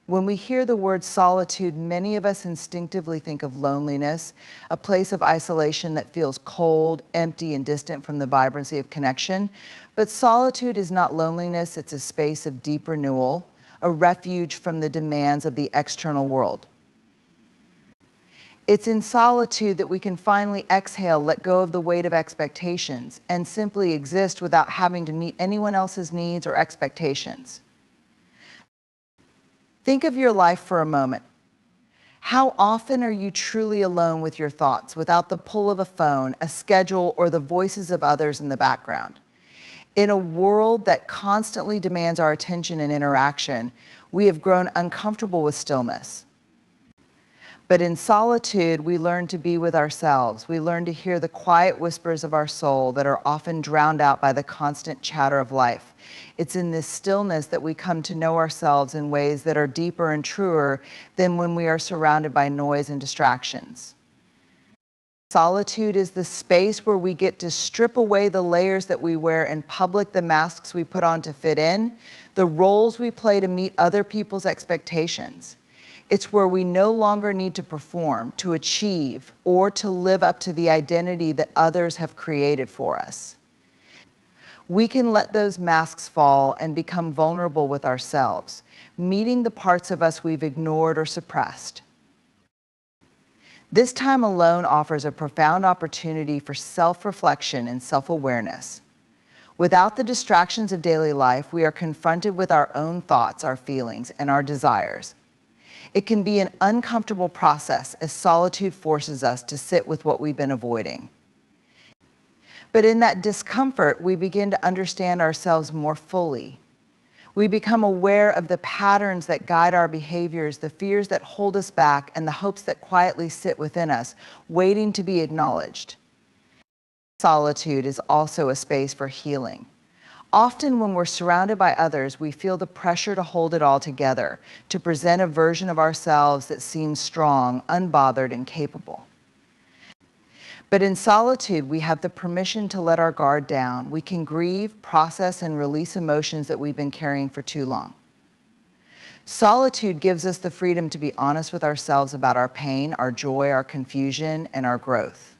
When we hear the word solitude, many of us instinctively think of loneliness, a place of isolation that feels cold, empty, and distant from the vibrancy of connection. But solitude is not loneliness, it's a space of deep renewal, a refuge from the demands of the external world. It's in solitude that we can finally exhale, let go of the weight of expectations, and simply exist without having to meet anyone else's needs or expectations. Think of your life for a moment. How often are you truly alone with your thoughts, without the pull of a phone, a schedule, or the voices of others in the background? In a world that constantly demands our attention and interaction, we have grown uncomfortable with stillness. But in solitude, we learn to be with ourselves. We learn to hear the quiet whispers of our soul that are often drowned out by the constant chatter of life. It's in this stillness that we come to know ourselves in ways that are deeper and truer than when we are surrounded by noise and distractions. Solitude is the space where we get to strip away the layers that we wear in public, the masks we put on to fit in, the roles we play to meet other people's expectations. It's where we no longer need to perform, to achieve, or to live up to the identity that others have created for us. We can let those masks fall and become vulnerable with ourselves, meeting the parts of us we've ignored or suppressed. This time alone offers a profound opportunity for self-reflection and self-awareness. Without the distractions of daily life, we are confronted with our own thoughts, our feelings, and our desires. It can be an uncomfortable process as solitude forces us to sit with what we've been avoiding. But in that discomfort, we begin to understand ourselves more fully. We become aware of the patterns that guide our behaviors, the fears that hold us back, and the hopes that quietly sit within us, waiting to be acknowledged. Solitude is also a space for healing. Often when we're surrounded by others, we feel the pressure to hold it all together, to present a version of ourselves that seems strong, unbothered, and capable. But in solitude, we have the permission to let our guard down. We can grieve, process, and release emotions that we've been carrying for too long. Solitude gives us the freedom to be honest with ourselves about our pain, our joy, our confusion, and our growth.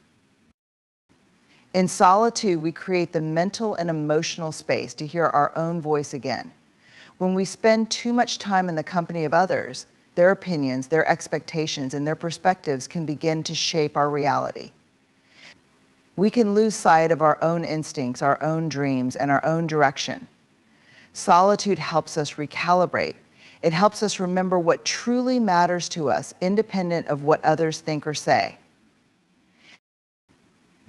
In solitude, we create the mental and emotional space to hear our own voice again. When we spend too much time in the company of others, their opinions, their expectations, and their perspectives can begin to shape our reality. We can lose sight of our own instincts, our own dreams, and our own direction. Solitude helps us recalibrate. It helps us remember what truly matters to us, independent of what others think or say.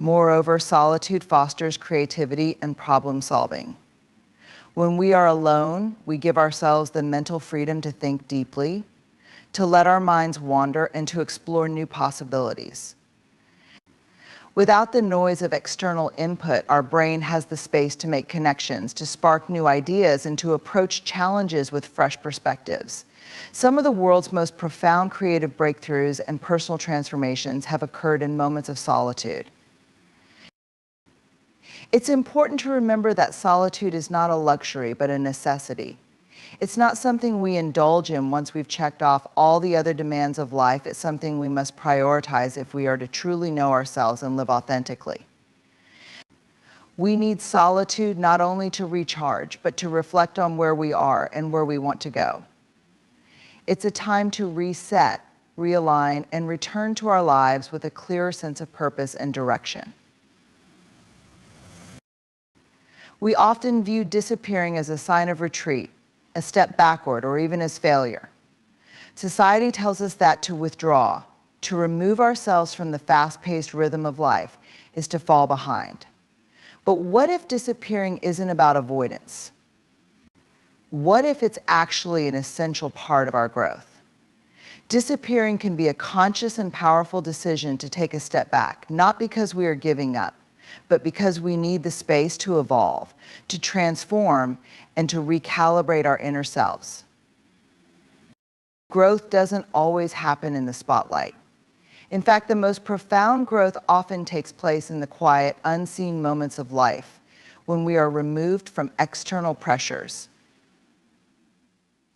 Moreover, solitude fosters creativity and problem solving. When we are alone, we give ourselves the mental freedom to think deeply, to let our minds wander, and to explore new possibilities. Without the noise of external input, our brain has the space to make connections, to spark new ideas, and to approach challenges with fresh perspectives. Some of the world's most profound creative breakthroughs and personal transformations have occurred in moments of solitude. It's important to remember that solitude is not a luxury, but a necessity. It's not something we indulge in once we've checked off all the other demands of life. It's something we must prioritize if we are to truly know ourselves and live authentically. We need solitude not only to recharge, but to reflect on where we are and where we want to go. It's a time to reset, realign, and return to our lives with a clearer sense of purpose and direction. We often view disappearing as a sign of retreat, a step backward, or even as failure. Society tells us that to withdraw, to remove ourselves from the fast-paced rhythm of life, is to fall behind. But what if disappearing isn't about avoidance? What if it's actually an essential part of our growth? Disappearing can be a conscious and powerful decision to take a step back, not because we are giving up, but because we need the space to evolve, to transform, and to recalibrate our inner selves. Growth doesn't always happen in the spotlight. In fact, the most profound growth often takes place in the quiet, unseen moments of life, when we are removed from external pressures.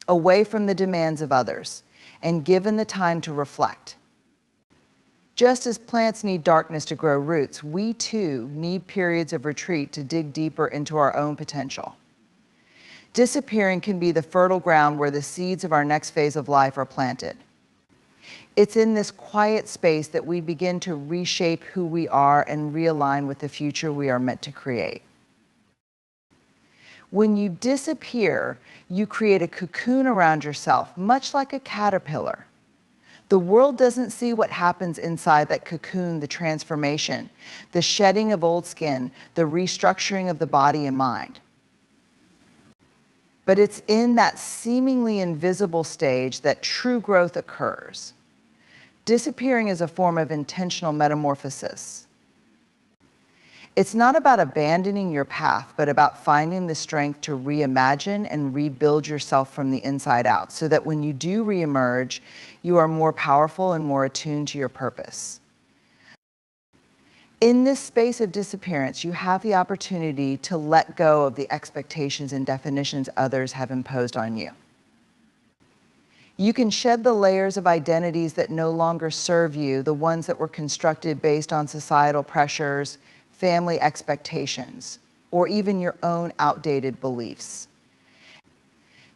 away from the demands of others, and given the time to reflect. Just as plants need darkness to grow roots, we too need periods of retreat to dig deeper into our own potential. Disappearing can be the fertile ground where the seeds of our next phase of life are planted. It's in this quiet space that we begin to reshape who we are and realign with the future we are meant to create. When you disappear, you create a cocoon around yourself, much like a caterpillar. The world doesn't see what happens inside that cocoon, the transformation, the shedding of old skin, the restructuring of the body and mind. But it's in that seemingly invisible stage that true growth occurs. Disappearing is a form of intentional metamorphosis. It's not about abandoning your path, but about finding the strength to reimagine and rebuild yourself from the inside out, so that when you do reemerge, you are more powerful and more attuned to your purpose. In this space of disappearance, you have the opportunity to let go of the expectations and definitions others have imposed on you. You can shed the layers of identities that no longer serve you, the ones that were constructed based on societal pressures, family expectations, or even your own outdated beliefs.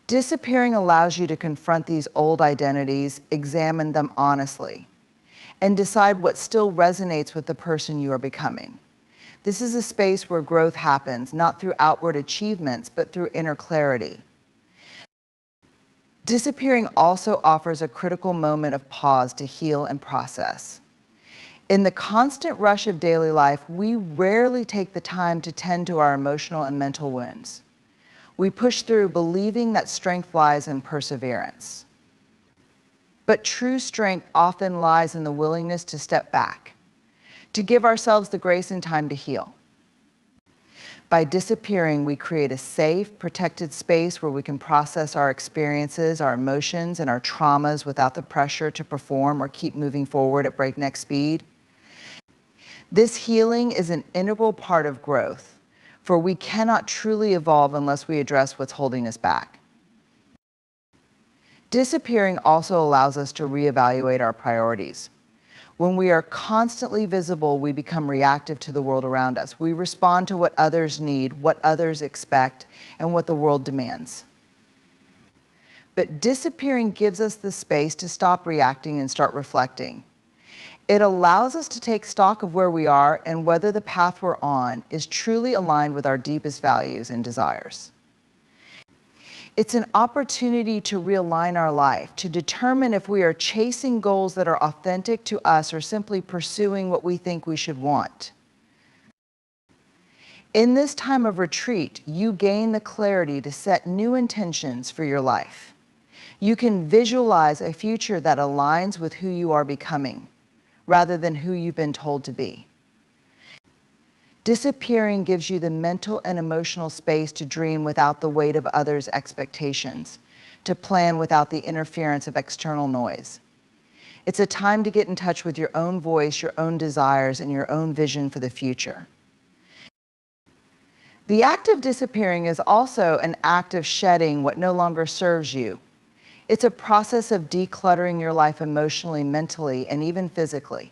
Disappearing allows you to confront these old identities, examine them honestly, and decide what still resonates with the person you are becoming. This is a space where growth happens, not through outward achievements, but through inner clarity. Disappearing also offers a critical moment of pause to heal and process. In the constant rush of daily life, we rarely take the time to tend to our emotional and mental wounds. We push through believing that strength lies in perseverance. But true strength often lies in the willingness to step back, to give ourselves the grace and time to heal. By disappearing, we create a safe, protected space where we can process our experiences, our emotions, and our traumas without the pressure to perform or keep moving forward at breakneck speed. This healing is an integral part of growth, for we cannot truly evolve unless we address what's holding us back. Disappearing also allows us to reevaluate our priorities. When we are constantly visible, we become reactive to the world around us. We respond to what others need, what others expect, and what the world demands. But disappearing gives us the space to stop reacting and start reflecting. It allows us to take stock of where we are and whether the path we're on is truly aligned with our deepest values and desires. It's an opportunity to realign our life, to determine if we are chasing goals that are authentic to us or simply pursuing what we think we should want. In this time of retreat, you gain the clarity to set new intentions for your life. You can visualize a future that aligns with who you are becoming, rather than who you've been told to be. Disappearing gives you the mental and emotional space to dream without the weight of others' expectations, to plan without the interference of external noise. It's a time to get in touch with your own voice, your own desires, and your own vision for the future. The act of disappearing is also an act of shedding what no longer serves you. It's a process of decluttering your life emotionally, mentally, and even physically.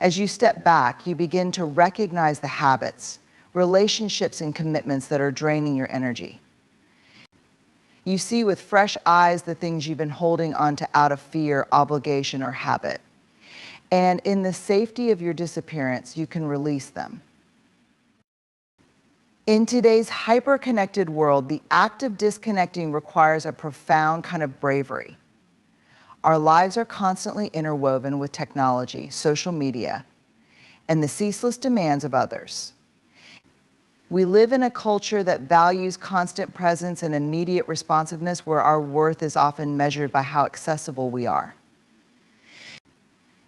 As you step back, you begin to recognize the habits, relationships, and commitments that are draining your energy. You see with fresh eyes the things you've been holding onto out of fear, obligation, or habit. And in the safety of your disappearance, you can release them. In today's hyper-connected world, the act of disconnecting requires a profound kind of bravery. Our lives are constantly interwoven with technology, social media, and the ceaseless demands of others. We live in a culture that values constant presence and immediate responsiveness, where our worth is often measured by how accessible we are.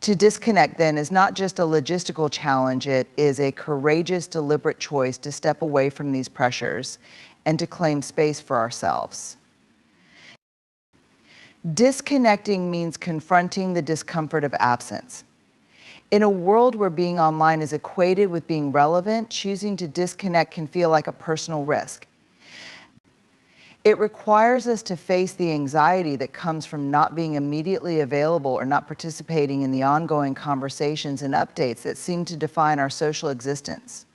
To disconnect, then, is not just a logistical challenge, it is a courageous, deliberate choice to step away from these pressures and to claim space for ourselves. Disconnecting means confronting the discomfort of absence. In a world where being online is equated with being relevant, choosing to disconnect can feel like a personal risk. It requires us to face the anxiety that comes from not being immediately available or not participating in the ongoing conversations and updates that seem to define our social existence.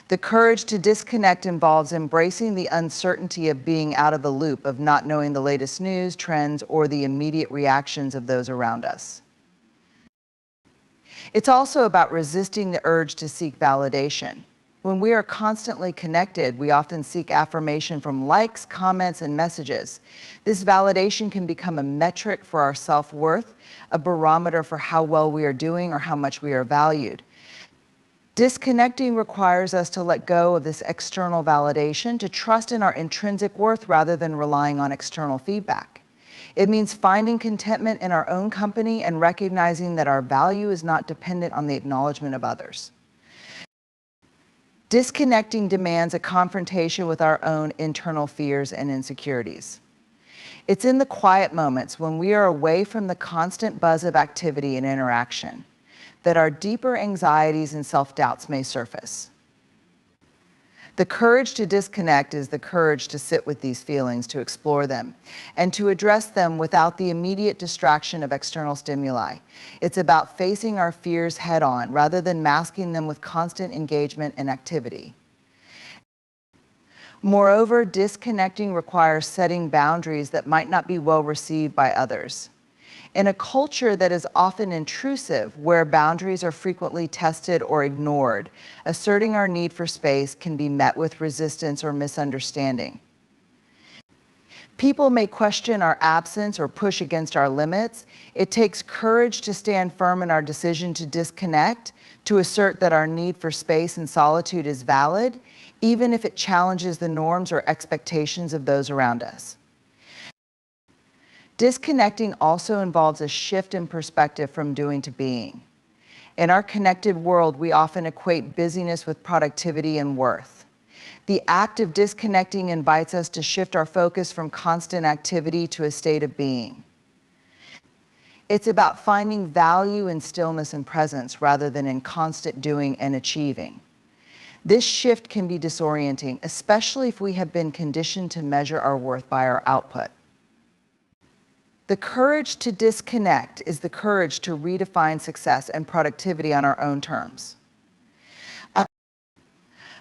The courage to disconnect involves embracing the uncertainty of being out of the loop, of not knowing the latest news, trends, or the immediate reactions of those around us. It's also about resisting the urge to seek validation. When we are constantly connected, we often seek affirmation from likes, comments, and messages. This validation can become a metric for our self-worth, a barometer for how well we are doing or how much we are valued. Disconnecting requires us to let go of this external validation, to trust in our intrinsic worth rather than relying on external feedback. It means finding contentment in our own company and recognizing that our value is not dependent on the acknowledgement of others. Disconnecting demands a confrontation with our own internal fears and insecurities. It's in the quiet moments when we are away from the constant buzz of activity and interaction that our deeper anxieties and self-doubts may surface. The courage to disconnect is the courage to sit with these feelings, to explore them, and to address them without the immediate distraction of external stimuli. It's about facing our fears head-on rather than masking them with constant engagement and activity. Moreover, disconnecting requires setting boundaries that might not be well received by others. In a culture that is often intrusive, where boundaries are frequently tested or ignored, asserting our need for space can be met with resistance or misunderstanding. People may question our absence or push against our limits. It takes courage to stand firm in our decision to disconnect, to assert that our need for space and solitude is valid, even if it challenges the norms or expectations of those around us. Disconnecting also involves a shift in perspective from doing to being. In our connected world, we often equate busyness with productivity and worth. The act of disconnecting invites us to shift our focus from constant activity to a state of being. It's about finding value in stillness and presence rather than in constant doing and achieving. This shift can be disorienting, especially if we have been conditioned to measure our worth by our output. The courage to disconnect is the courage to redefine success and productivity on our own terms.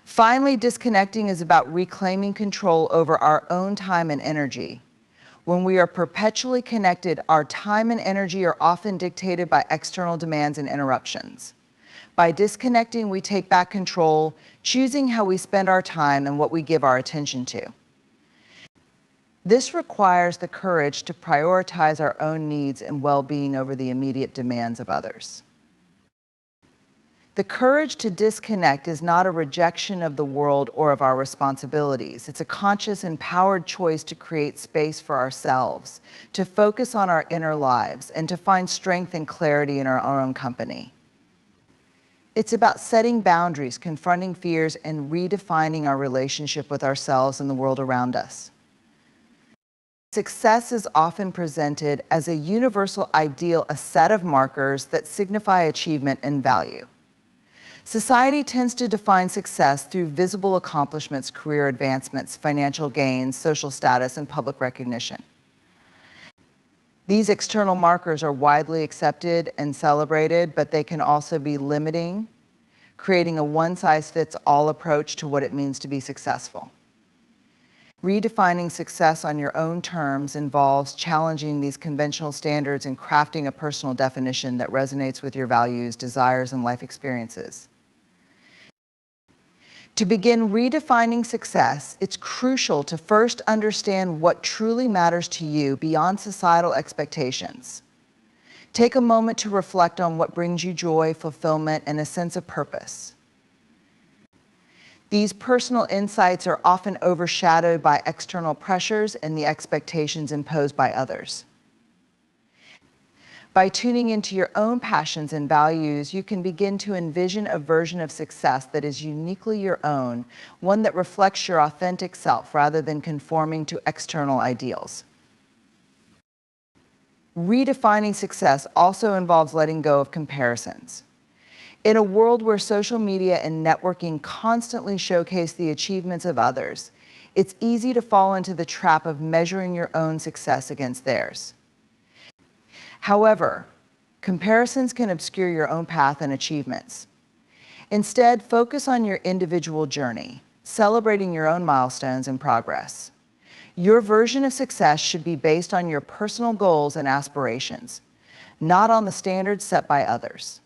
Finally, disconnecting is about reclaiming control over our own time and energy. When we are perpetually connected, our time and energy are often dictated by external demands and interruptions. By disconnecting, we take back control, choosing how we spend our time and what we give our attention to. This requires the courage to prioritize our own needs and well-being over the immediate demands of others. The courage to disconnect is not a rejection of the world or of our responsibilities. It's a conscious, empowered choice to create space for ourselves, to focus on our inner lives, and to find strength and clarity in our own company. It's about setting boundaries, confronting fears, and redefining our relationship with ourselves and the world around us. Success is often presented as a universal ideal, a set of markers that signify achievement and value. Society tends to define success through visible accomplishments, career advancements, financial gains, social status, and public recognition. These external markers are widely accepted and celebrated, but they can also be limiting, creating a one-size-fits-all approach to what it means to be successful. Redefining success on your own terms involves challenging these conventional standards and crafting a personal definition that resonates with your values, desires, and life experiences. To begin redefining success, it's crucial to first understand what truly matters to you beyond societal expectations. Take a moment to reflect on what brings you joy, fulfillment, and a sense of purpose. These personal insights are often overshadowed by external pressures and the expectations imposed by others. By tuning into your own passions and values, you can begin to envision a version of success that is uniquely your own, one that reflects your authentic self rather than conforming to external ideals. Redefining success also involves letting go of comparisons. In a world where social media and networking constantly showcase the achievements of others, It's easy to fall into the trap of measuring your own success against theirs. However, comparisons can obscure your own path and achievements. Instead, focus on your individual journey, celebrating your own milestones and progress. Your version of success should be based on your personal goals and aspirations, not on the standards set by others.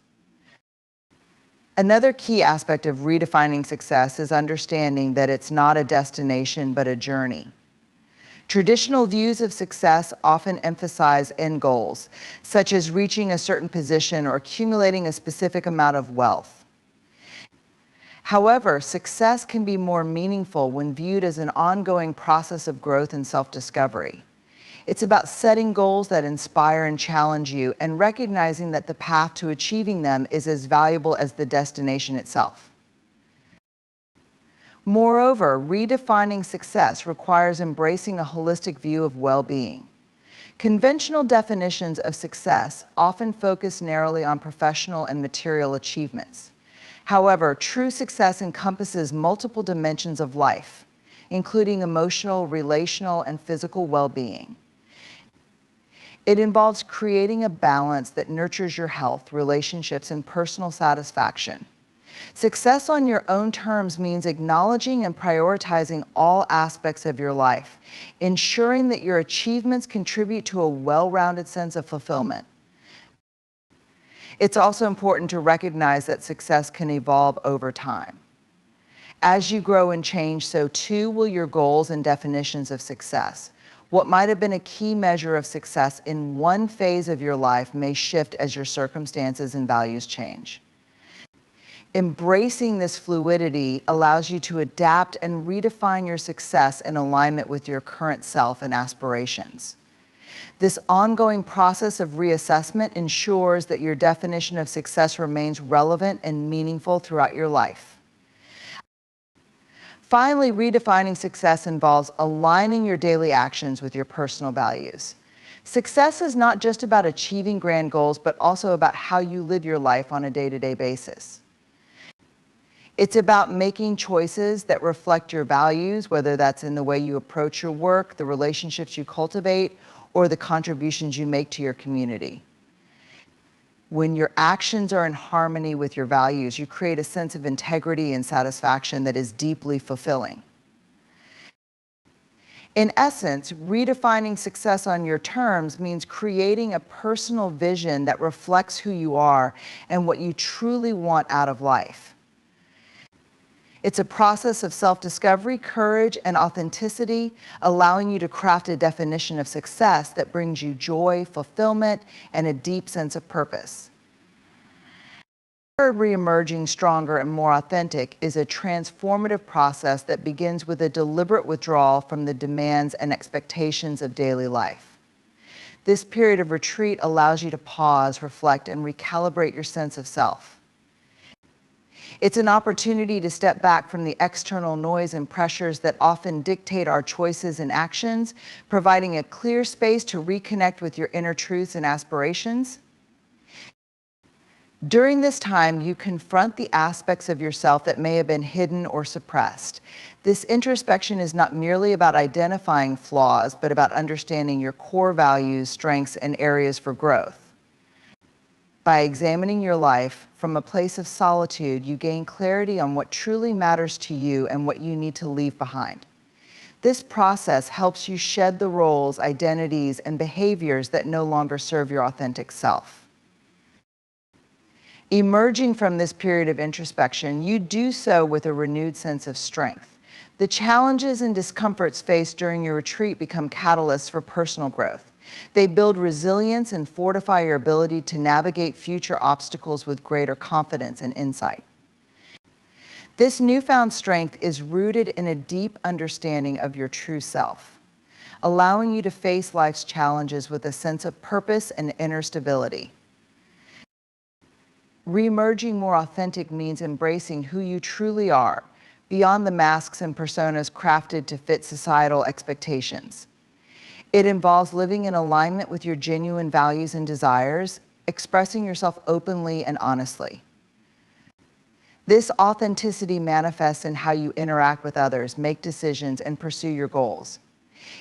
Another key aspect of redefining success is understanding that it's not a destination but a journey. Traditional views of success often emphasize end goals, such as reaching a certain position or accumulating a specific amount of wealth. However, success can be more meaningful when viewed as an ongoing process of growth and self-discovery. It's about setting goals that inspire and challenge you and recognizing that the path to achieving them is as valuable as the destination itself. Moreover, redefining success requires embracing a holistic view of well-being. Conventional definitions of success often focus narrowly on professional and material achievements. However, true success encompasses multiple dimensions of life, including emotional, relational, and physical well-being. It involves creating a balance that nurtures your health, relationships, and personal satisfaction. Success on your own terms means acknowledging and prioritizing all aspects of your life, ensuring that your achievements contribute to a well-rounded sense of fulfillment. It's also important to recognize that success can evolve over time. As you grow and change, so too will your goals and definitions of success. What might have been a key measure of success in one phase of your life may shift as your circumstances and values change. Embracing this fluidity allows you to adapt and redefine your success in alignment with your current self and aspirations. This ongoing process of reassessment ensures that your definition of success remains relevant and meaningful throughout your life. Finally, redefining success involves aligning your daily actions with your personal values. Success is not just about achieving grand goals, but also about how you live your life on a day-to-day basis. It's about making choices that reflect your values, whether that's in the way you approach your work, the relationships you cultivate, or the contributions you make to your community. When your actions are in harmony with your values, you create a sense of integrity and satisfaction that is deeply fulfilling. In essence, redefining success on your terms means creating a personal vision that reflects who you are and what you truly want out of life. It's a process of self-discovery, courage, and authenticity, allowing you to craft a definition of success that brings you joy, fulfillment, and a deep sense of purpose. Reemerging stronger and more authentic is a transformative process that begins with a deliberate withdrawal from the demands and expectations of daily life. This period of retreat allows you to pause, reflect, and recalibrate your sense of self. It's an opportunity to step back from the external noise and pressures that often dictate our choices and actions, providing a clear space to reconnect with your inner truths and aspirations. During this time, you confront the aspects of yourself that may have been hidden or suppressed. This introspection is not merely about identifying flaws, but about understanding your core values, strengths, and areas for growth. By examining your life from a place of solitude, you gain clarity on what truly matters to you and what you need to leave behind. This process helps you shed the roles, identities, and behaviors that no longer serve your authentic self. Emerging from this period of introspection, you do so with a renewed sense of strength. The challenges and discomforts faced during your retreat become catalysts for personal growth. They build resilience and fortify your ability to navigate future obstacles with greater confidence and insight. This newfound strength is rooted in a deep understanding of your true self, allowing you to face life's challenges with a sense of purpose and inner stability. Reemerging more authentic means embracing who you truly are, beyond the masks and personas crafted to fit societal expectations. It involves living in alignment with your genuine values and desires, expressing yourself openly and honestly. This authenticity manifests in how you interact with others, make decisions, and pursue your goals.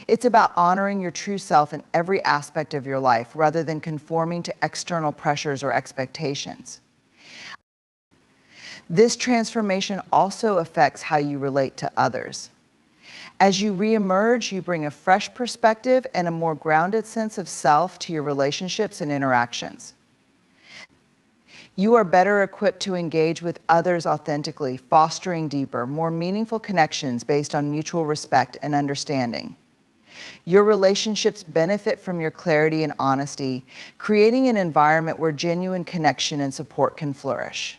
It's about honoring your true self in every aspect of your life rather than conforming to external pressures or expectations. This transformation also affects how you relate to others. As you reemerge, you bring a fresh perspective and a more grounded sense of self to your relationships and interactions. You are better equipped to engage with others authentically, fostering deeper, more meaningful connections based on mutual respect and understanding. Your relationships benefit from your clarity and honesty, creating an environment where genuine connection and support can flourish.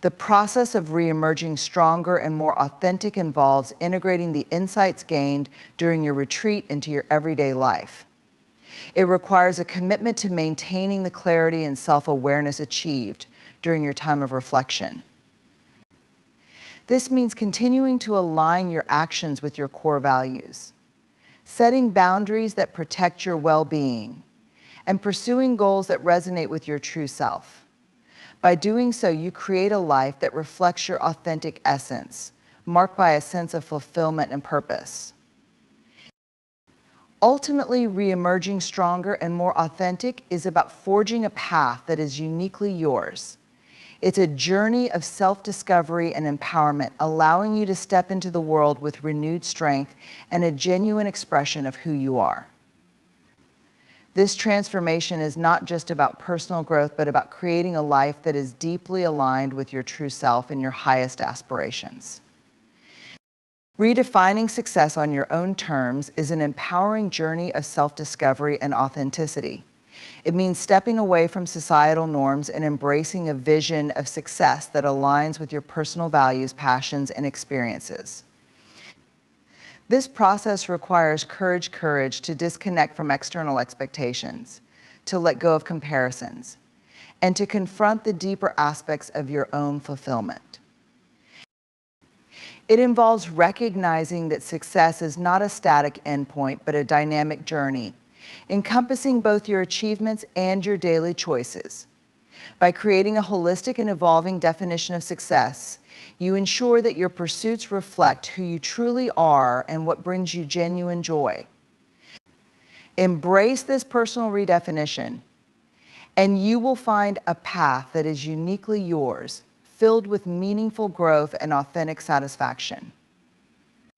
The process of reemerging stronger and more authentic involves integrating the insights gained during your retreat into your everyday life. It requires a commitment to maintaining the clarity and self-awareness achieved during your time of reflection. This means continuing to align your actions with your core values, setting boundaries that protect your well-being, and pursuing goals that resonate with your true self. By doing so, you create a life that reflects your authentic essence, marked by a sense of fulfillment and purpose. Ultimately, reemerging stronger and more authentic is about forging a path that is uniquely yours. It's a journey of self-discovery and empowerment, allowing you to step into the world with renewed strength and a genuine expression of who you are. This transformation is not just about personal growth, but about creating a life that is deeply aligned with your true self and your highest aspirations. Redefining success on your own terms is an empowering journey of self-discovery and authenticity. It means stepping away from societal norms and embracing a vision of success that aligns with your personal values, passions, and experiences. This process requires courage to disconnect from external expectations, to let go of comparisons, and to confront the deeper aspects of your own fulfillment. It involves recognizing that success is not a static endpoint, but a dynamic journey, encompassing both your achievements and your daily choices. By creating a holistic and evolving definition of success, you ensure that your pursuits reflect who you truly are and what brings you genuine joy. Embrace this personal redefinition, and you will find a path that is uniquely yours, filled with meaningful growth and authentic satisfaction.